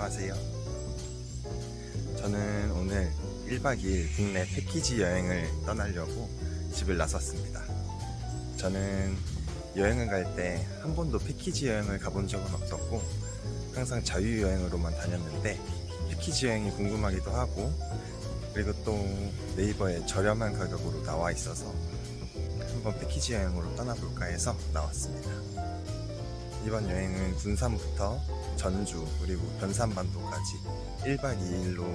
안녕하세요. 저는 오늘 1박 2일 국내 패키지 여행을 떠나려고 집을 나섰습니다. 저는 여행을 갈 때 한 번도 패키지 여행을 가본 적은 없었고 항상 자유여행으로만 다녔는데 패키지 여행이 궁금하기도 하고 그리고 또 네이버에 저렴한 가격으로 나와 있어서 한번 패키지 여행으로 떠나볼까 해서 나왔습니다. 이번 여행은 군산부터 전주 그리고 변산반도까지 1박 2일로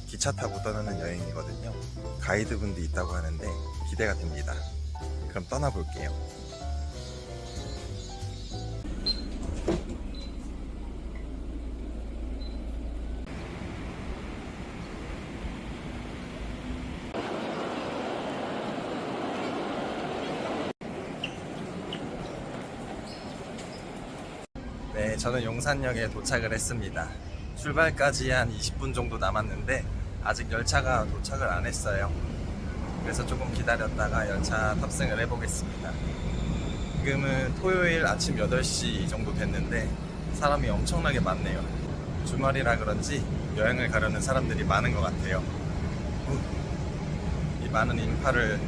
기차 타고 떠나는 여행이거든요. 가이드분도 있다고 하는데 기대가 됩니다. 그럼 떠나볼게요. 네, 저는 용산역에 도착을 했습니다. 출발까지 한 20분 정도 남았는데 아직 열차가 도착을 안 했어요. 그래서 조금 기다렸다가 열차 탑승을 해보겠습니다. 지금은 토요일 아침 8시 정도 됐는데 사람이 엄청나게 많네요. 주말이라 그런지 여행을 가려는 사람들이 많은 것 같아요. 이 많은 인파를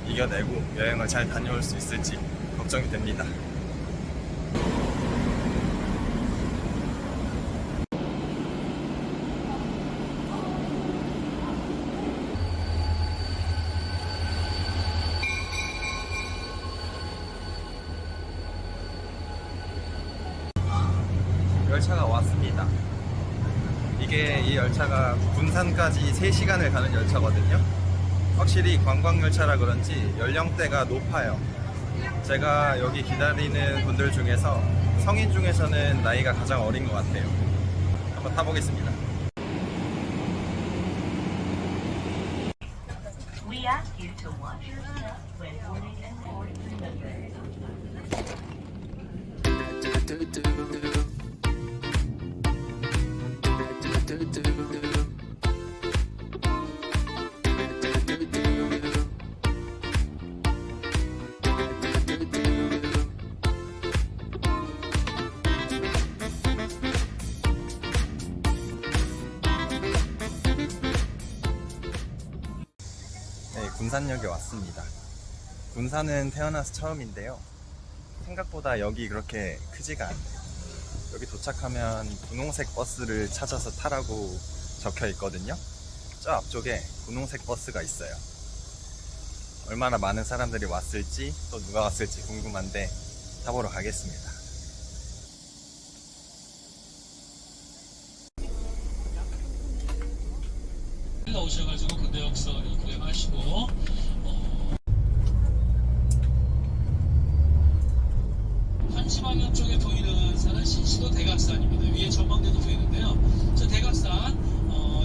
이겨내고 여행을 잘 다녀올 수 있을지 걱정이 됩니다. 열차가 왔습니다. 이 열차가 군산까지 3시간을 가는 열차거든요. 확실히 관광열차라 그런지 연령대가 높아요. 제가 여기 기다리는 분들 중에서 성인 중에서는 나이가 가장 어린 것 같아요. 한번 타보겠습니다. We ask you to watch your step when boarding and boarding remember. 네, 군산역에 왔습니다. 군산은 태어나서 처음인데요. 생각보다 역이 그렇게 크지가 않네요. 여기 도착하면 분홍색 버스를 찾아서 타라고 적혀 있거든요. 저 앞쪽에 분홍색 버스가 있어요. 얼마나 많은 사람들이 왔을지 또 누가 왔을지 궁금한데 타보러 가겠습니다. 오셔가지고 근대역석을 구경하시고 한시 방향 쪽에 보이는 산은 신시도 대각산입니다. 위에 전망대도 보이는데요. 저 대각산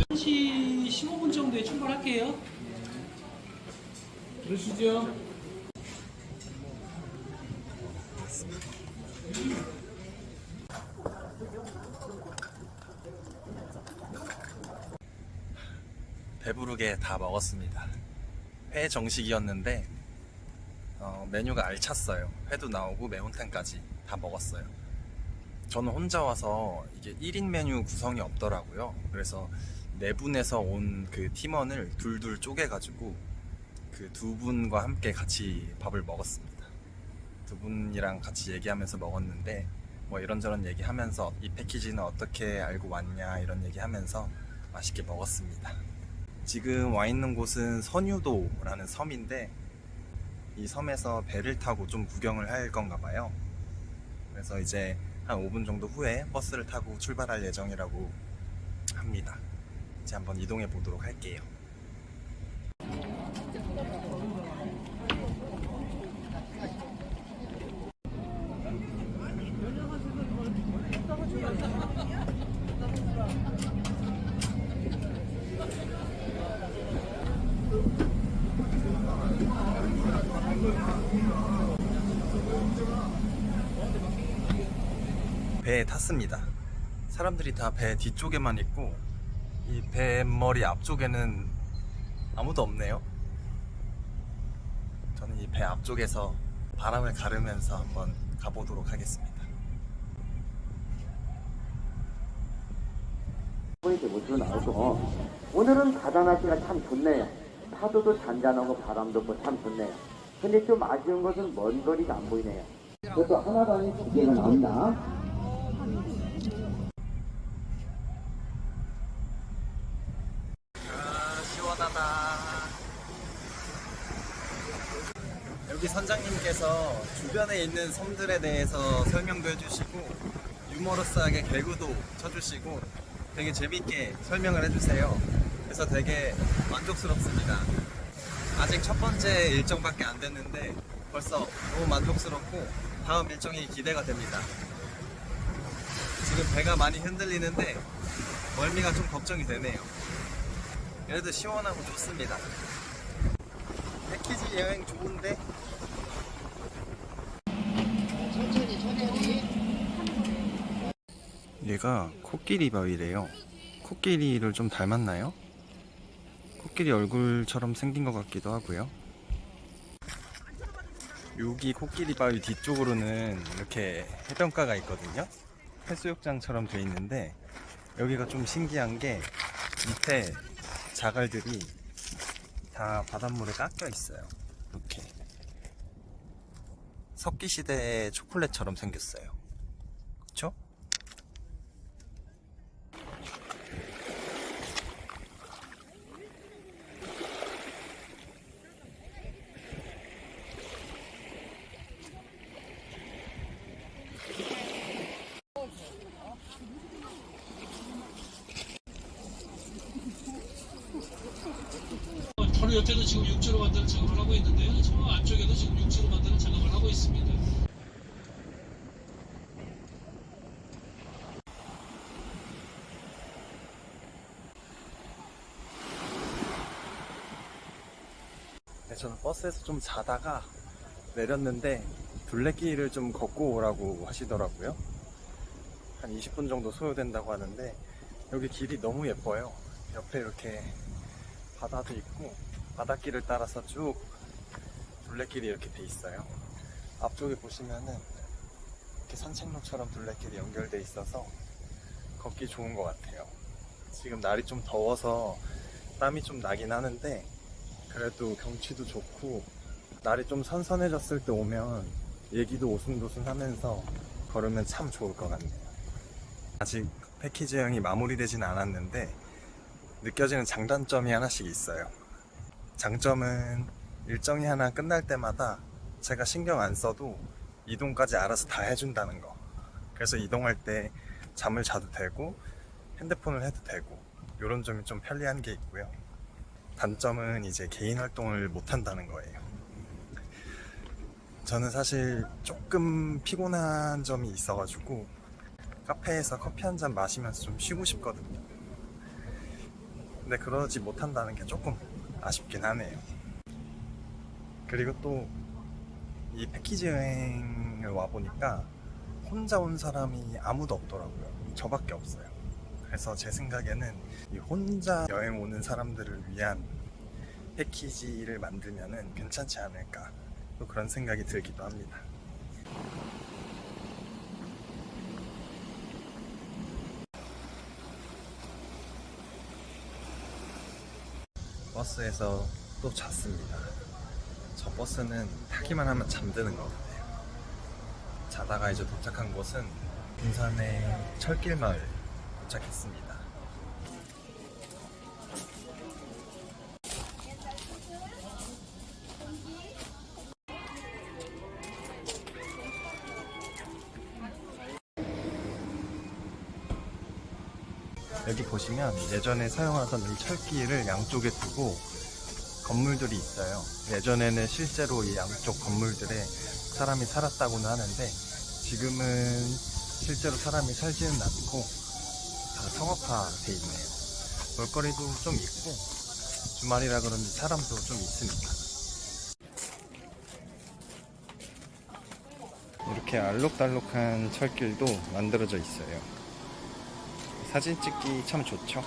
1시 15분 정도에 출발할게요. 그러시죠? 배부르게 다 먹었습니다. 회 정식이었는데 메뉴가 알찼어요. 회도 나오고 매운탕까지 다 먹었어요. 저는 혼자 와서 이게 1인 메뉴 구성이 없더라고요. 그래서 4분에서 온 그 팀원을 둘둘 쪼개가지고 그 2분과 함께 같이 밥을 먹었습니다. 2분이랑 같이 얘기하면서 먹었는데 뭐 이런저런 얘기하면서 이 패키지는 어떻게 알고 왔냐 이런 얘기하면서 맛있게 먹었습니다. 지금 와 있는 곳은 선유도라는 섬인데 이 섬에서 배를 타고 좀 구경을 할 건가 봐요. 그래서 이제 한 5분 정도 후에 버스를 타고 출발할 예정이라고 합니다. 이제 한번 이동해 보도록 할게요. 배에 탔습니다. 사람들이 다 배 뒤쪽에만 있고 이 뱃머리 앞쪽에는 아무도 없네요. 저는 이 배 앞쪽에서 바람을 가르면서 한번 가보도록 하겠습니다. 포인트 모습으로 나오고, 오늘은 바다 날씨가 참 좋네요. 파도도 잔잔하고 바람도 없고 참 좋네요. 근데 좀 아쉬운 것은 먼 거리가 안 보이네요. 그것도 하나가 아닌 두 개가 나온다. 아, 시원하다. 여기 선장님께서 주변에 있는 섬들에 대해서 설명도 해주시고 유머러스하게 개구도 쳐주시고 되게 재밌게 설명을 해주세요. 그래서 되게 만족스럽습니다. 아직 첫 번째 일정밖에 안 됐는데 벌써 너무 만족스럽고 다음 일정이 기대가 됩니다. 지금 배가 많이 흔들리는데 멀미가 좀 걱정이 되네요. 그래도 시원하고 좋습니다. 패키지 여행 좋은데? 얘가 코끼리 바위래요. 코끼리를 좀 닮았나요? 코끼리 얼굴처럼 생긴 것 같기도 하고요. 여기 코끼리 바위 뒤쪽으로는 이렇게 해변가가 있거든요. 해수욕장처럼 돼 있는데 여기가 좀 신기한 게 밑에 자갈들이 다 바닷물에 깎여 있어요. 이렇게 석기시대 초콜릿처럼 생겼어요. 그쵸? 바로 옆에도 지금 육지로 만드는 작업을 하고 있는데요. 저 안쪽에도 지금 육지로 만드는 작업을 하고 있습니다. 네, 저는 버스에서 좀 자다가 내렸는데 둘레길을 좀 걷고 오라고 하시더라고요. 한 20분 정도 소요된다고 하는데 여기 길이 너무 예뻐요. 옆에 이렇게 바다도 있고 바닷길을 따라서 쭉 둘레길이 이렇게 돼 있어요. 앞쪽에 보시면은 이렇게 산책로처럼 둘레길이 연결돼 있어서 걷기 좋은 것 같아요. 지금 날이 좀 더워서 땀이 좀 나긴 하는데 그래도 경치도 좋고 날이 좀 선선해졌을 때 오면 얘기도 오순도순 하면서 걸으면 참 좋을 것 같네요. 아직 패키지 여행이 마무리되진 않았는데 느껴지는 장단점이 하나씩 있어요. 장점은 일정이 하나 끝날 때마다 제가 신경 안 써도 이동까지 알아서 다 해준다는 거. 그래서 이동할 때 잠을 자도 되고 핸드폰을 해도 되고 이런 점이 좀 편리한 게 있고요. 단점은 이제 개인 활동을 못 한다는 거예요. 저는 사실 조금 피곤한 점이 있어가지고 카페에서 커피 한 잔 마시면서 좀 쉬고 싶거든요. 근데 그러지 못한다는 게 조금 아쉽긴 하네요. 그리고 또 이 패키지 여행을 와보니까 혼자 온 사람이 아무도 없더라고요. 저밖에 없어요. 그래서 제 생각에는 이 혼자 여행 오는 사람들을 위한 패키지를 만들면은 괜찮지 않을까, 또 그런 생각이 들기도 합니다. 버스에서 또 잤습니다. 저 버스는 타기만 하면 잠드는 것 같아요. 자다가 이제 도착한 곳은 군산의 철길마을 도착했습니다. 여기 보시면 예전에 사용하던 이 철길을 양쪽에 두고 건물들이 있어요. 예전에는 실제로 이 양쪽 건물들에 사람이 살았다고는 하는데 지금은 실제로 사람이 살지는 않고 다 성업화돼 있네요. 볼거리도 좀 있고 주말이라 그런지 사람도 좀 있으니까. 이렇게 알록달록한 철길도 만들어져 있어요. 사진 찍기 참 좋죠.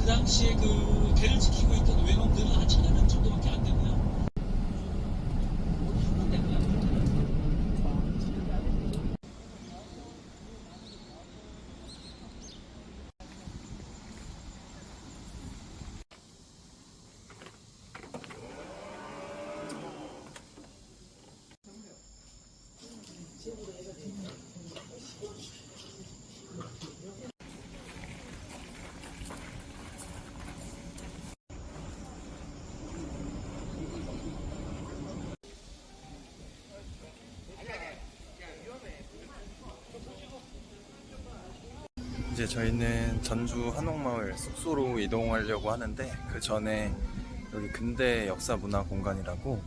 당시에 그 개를 지키고 있던 외놈들은 한 1,000명 정도밖에 안 되고요. 이제 저희는 전주 한옥마을 숙소로 이동하려고 하는데, 그 전에 여기 근대 역사문화공간이라고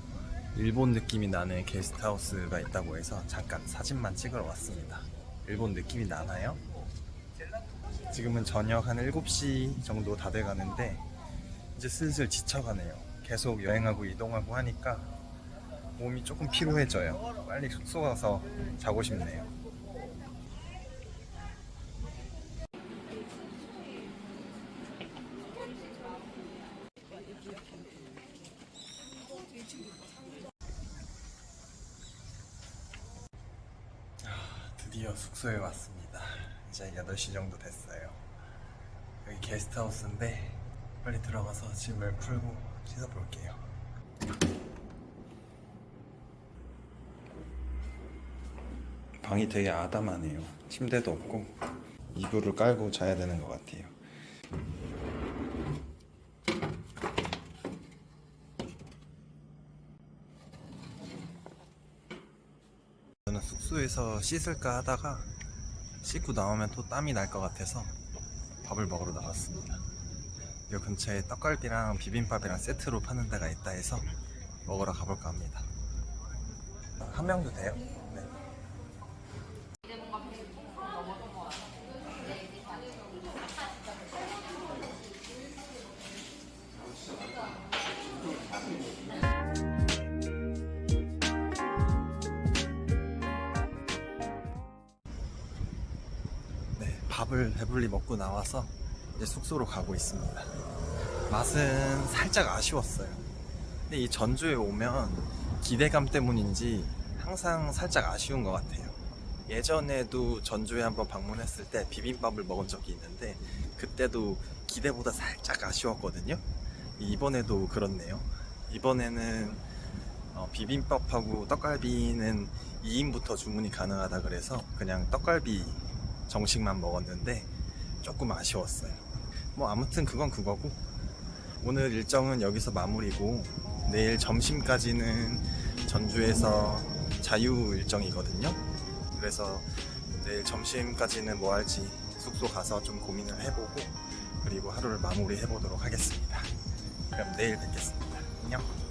일본 느낌이 나는 게스트하우스가 있다고 해서 잠깐 사진만 찍으러 왔습니다. 일본 느낌이 나나요? 지금은 저녁 한 7시 정도 다 돼가는데 이제 슬슬 지쳐가네요. 계속 여행하고 이동하고 하니까 몸이 조금 피로해져요. 빨리 숙소 가서 자고 싶네요. 드디어 숙소에 왔습니다. 이제 8시 정도 됐어요. 여기 게스트하우스인데 빨리 들어가서 짐을 풀고 씻어볼게요. 방이 되게 아담하네요. 침대도 없고 이불을 깔고 자야 되는 것 같아요. 저는 숙소에서 씻을까 하다가 씻고 나오면 또 땀이 날 것 같아서 밥을 먹으러 나왔습니다. 이 근처에 떡갈비랑 비빔밥이랑 세트로 파는 데가 있다 해서 먹으러 가볼까 합니다. 한 명도 돼요? 네. 밥을 배불리 먹고 나와서 이제 숙소로 가고 있습니다. 맛은 살짝 아쉬웠어요. 근데 이 전주에 오면 기대감 때문인지 항상 살짝 아쉬운 것 같아요. 예전에도 전주에 한번 방문했을 때 비빔밥을 먹은 적이 있는데 그때도 기대보다 살짝 아쉬웠거든요. 이번에도 그렇네요. 이번에는 비빔밥하고 떡갈비는 2인부터 주문이 가능하다 그래서 그냥 떡갈비 정식만 먹었는데 조금 아쉬웠어요. 뭐 아무튼 그건 그거고, 오늘 일정은 여기서 마무리고 내일 점심까지는 전주에서 자유 일정이거든요. 그래서 내일 점심까지는 뭐 할지 숙소 가서 좀 고민을 해보고 그리고 하루를 마무리 해보도록 하겠습니다. 그럼 내일 뵙겠습니다. 안녕.